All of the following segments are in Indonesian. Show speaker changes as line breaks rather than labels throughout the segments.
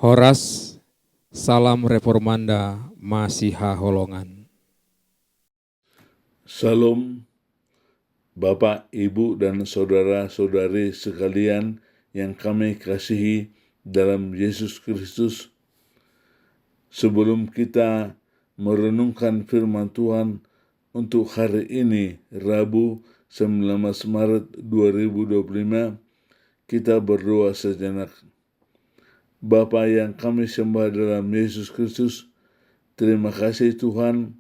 Horas, salam reformanda Masiha Holongan.
Salam Bapak, Ibu, dan saudara-saudari sekalian yang kami kasihi dalam Yesus Kristus. Sebelum kita merenungkan firman Tuhan untuk hari ini, Rabu 19 Maret 2025, kita berdoa sejenak. Bapa yang kami sembah dalam Yesus Kristus, terima kasih Tuhan,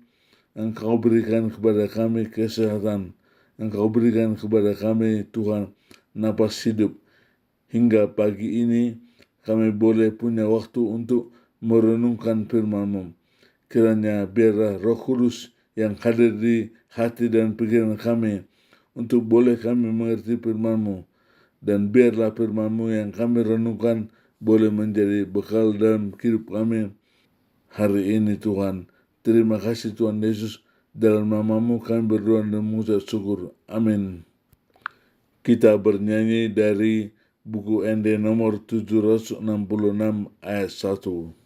Engkau berikan kepada kami kesehatan. Engkau berikan kepada kami Tuhan napas hidup. Hingga pagi ini kami boleh punya waktu untuk merenungkan firman-Mu. Kiranya biarlah Roh Kudus yang hadir di hati dan pikiran kami untuk boleh kami mengerti firman-Mu. Dan biarlah firman-Mu yang kami renungkan boleh menjadi bekal dalam hidup kami hari ini Tuhan. Terima kasih Tuhan Yesus, dalam nama-Mu kami berdoa dan mengucap syukur. Amin. Kita bernyanyi dari buku ND nomor 766 ayat 1.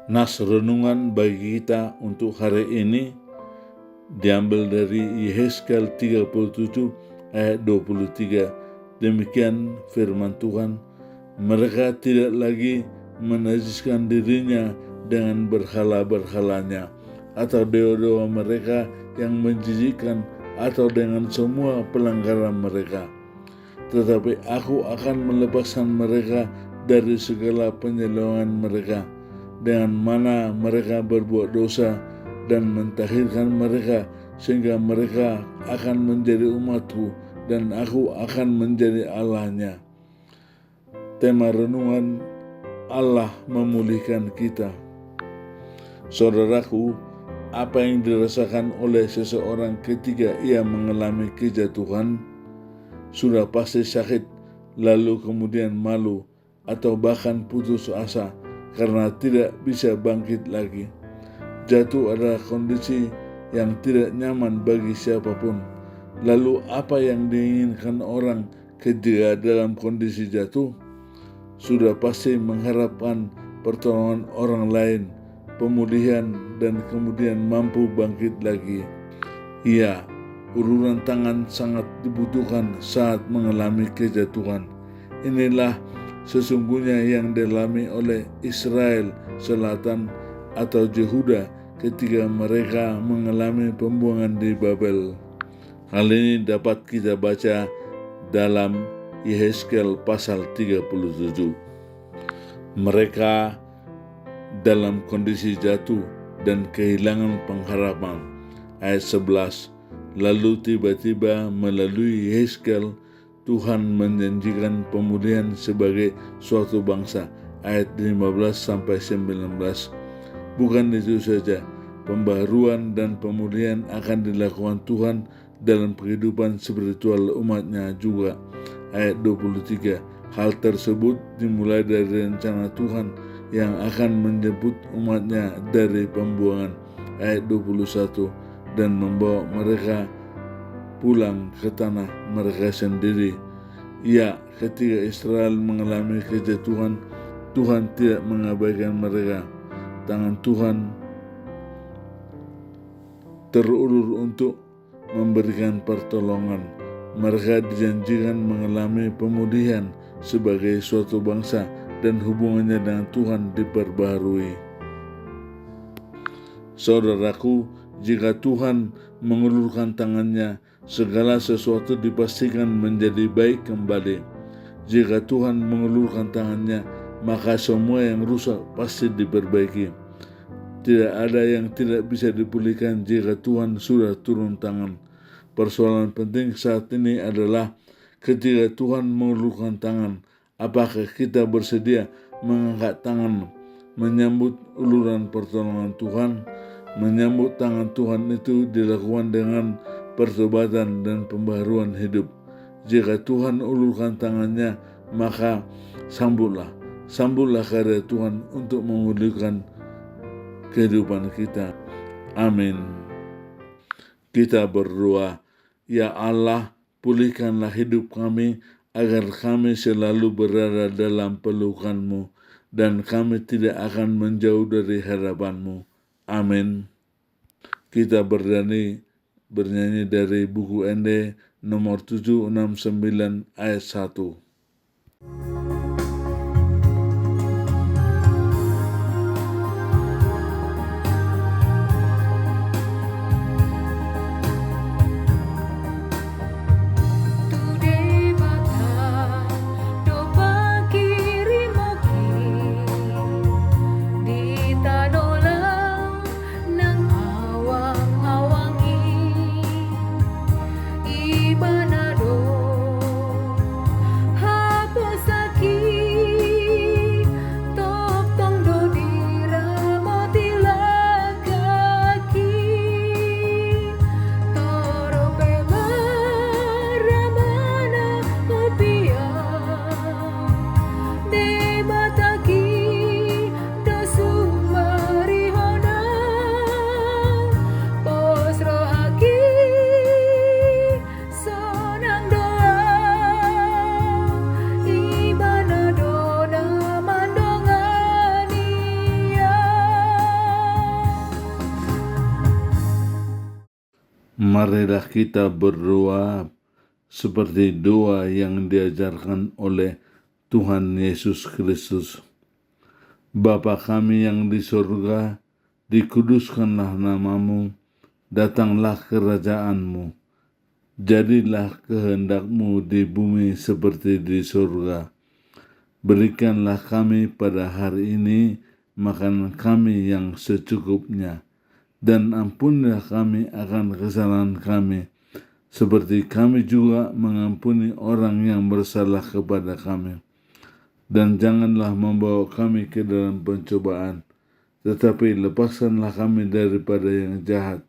Nas renungan bagi kita untuk hari ini diambil dari Yehezkiel 37 ayat 23. Demikian firman Tuhan, mereka tidak lagi menajiskan dirinya dengan berhala-berhalanya atau dewa-dewa mereka yang menjijikkan atau dengan semua pelanggaran mereka. Tetapi aku akan melepaskan mereka dari segala penyelewengan mereka, dengan mana mereka berbuat dosa, dan mentahirkan mereka sehingga mereka akan menjadi umatku dan aku akan menjadi Allahnya. Tema renungan, Allah memulihkan kita. Saudaraku, apa yang dirasakan oleh seseorang ketika ia mengalami kejatuhan? Sudah pasti sakit, lalu kemudian malu atau bahkan putus asa karena tidak bisa bangkit lagi. Jatuh adalah kondisi yang tidak nyaman bagi siapapun. Lalu apa yang diinginkan orang ketika dalam kondisi jatuh? Sudah pasti mengharapkan pertolongan orang lain, pemulihan, dan kemudian mampu bangkit lagi. Iya, uluran tangan sangat dibutuhkan saat mengalami kejatuhan. Inilah sesungguhnya yang dialami oleh Israel Selatan atau Yehuda ketika mereka mengalami pembuangan di Babel. Hal ini dapat kita baca dalam Yehezkiel pasal 37. Mereka dalam kondisi jatuh dan kehilangan pengharapan. Ayat 11, lalu tiba-tiba melalui Yehezkiel Tuhan menjanjikan pemulihan sebagai suatu bangsa. Ayat 15-19. Bukan itu saja, pembaharuan dan pemulihan akan dilakukan Tuhan dalam kehidupan spiritual umatnya juga. Ayat 23, hal tersebut dimulai dari rencana Tuhan yang akan menjemput umatnya dari pembuangan. Ayat 21, dan membawa mereka pulang ke tanah mereka sendiri. Ya, ketika Israel mengalami kejatuhan, Tuhan tidak mengabaikan mereka. Tangan Tuhan terulur untuk memberikan pertolongan. Mereka dijanjikan mengalami pemulihan sebagai suatu bangsa dan hubungannya dengan Tuhan diperbaharui. Saudaraku, jika Tuhan mengulurkan tangannya, segala sesuatu dipastikan menjadi baik kembali. Jika Tuhan mengulurkan tangannya, maka semua yang rusak pasti diperbaiki. Tidak ada yang tidak bisa dipulihkan jika Tuhan sudah turun tangan. Persoalan penting saat ini adalah ketika Tuhan mengulurkan tangan, apakah kita bersedia mengangkat tangan, menyambut uluran pertolongan Tuhan? Menyambut tangan Tuhan itu dilakukan dengan pertobatan dan pembaharuan hidup. Jika Tuhan ulurkan tangannya, maka sambutlah karya Tuhan untuk memulihkan kehidupan kita. Amin. Kita berdoa, ya Allah, pulihkanlah hidup kami agar kami selalu berada dalam pelukan-Mu dan kami tidak akan menjauh dari hadapan-Mu. Amin. Kita bernyanyi dari buku Ende nomor 769 ayat 1. Marilah kita berdoa seperti doa yang diajarkan oleh Tuhan Yesus Kristus. Bapa kami yang di surga, dikuduskanlah nama-Mu, datanglah kerajaan-Mu, jadilah kehendak-Mu di bumi seperti di surga. Berikanlah kami pada hari ini makanan kami yang secukupnya, dan ampunilah kami akan kesalahan kami, seperti kami juga mengampuni orang yang bersalah kepada kami. Dan janganlah membawa kami ke dalam pencobaan, tetapi lepaskanlah kami daripada yang jahat.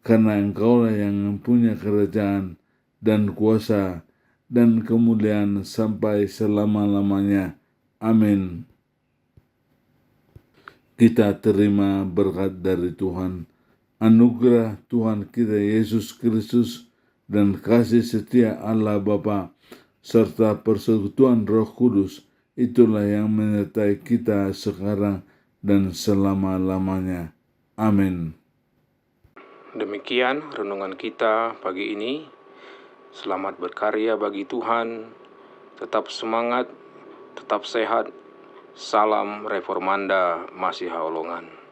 Karena Engkaulah yang mempunyai kerajaan dan kuasa dan kemuliaan sampai selama-lamanya. Amin. Kita terima berkat dari Tuhan, anugerah Tuhan kita Yesus Kristus, dan kasih setia Allah Bapa, serta persekutuan Roh Kudus, itulah yang menyertai kita sekarang dan selama-lamanya. Amin.
Demikian renungan kita pagi ini. Selamat berkarya bagi Tuhan. Tetap semangat, tetap sehat. Salam Reformanda Masiha Holongan.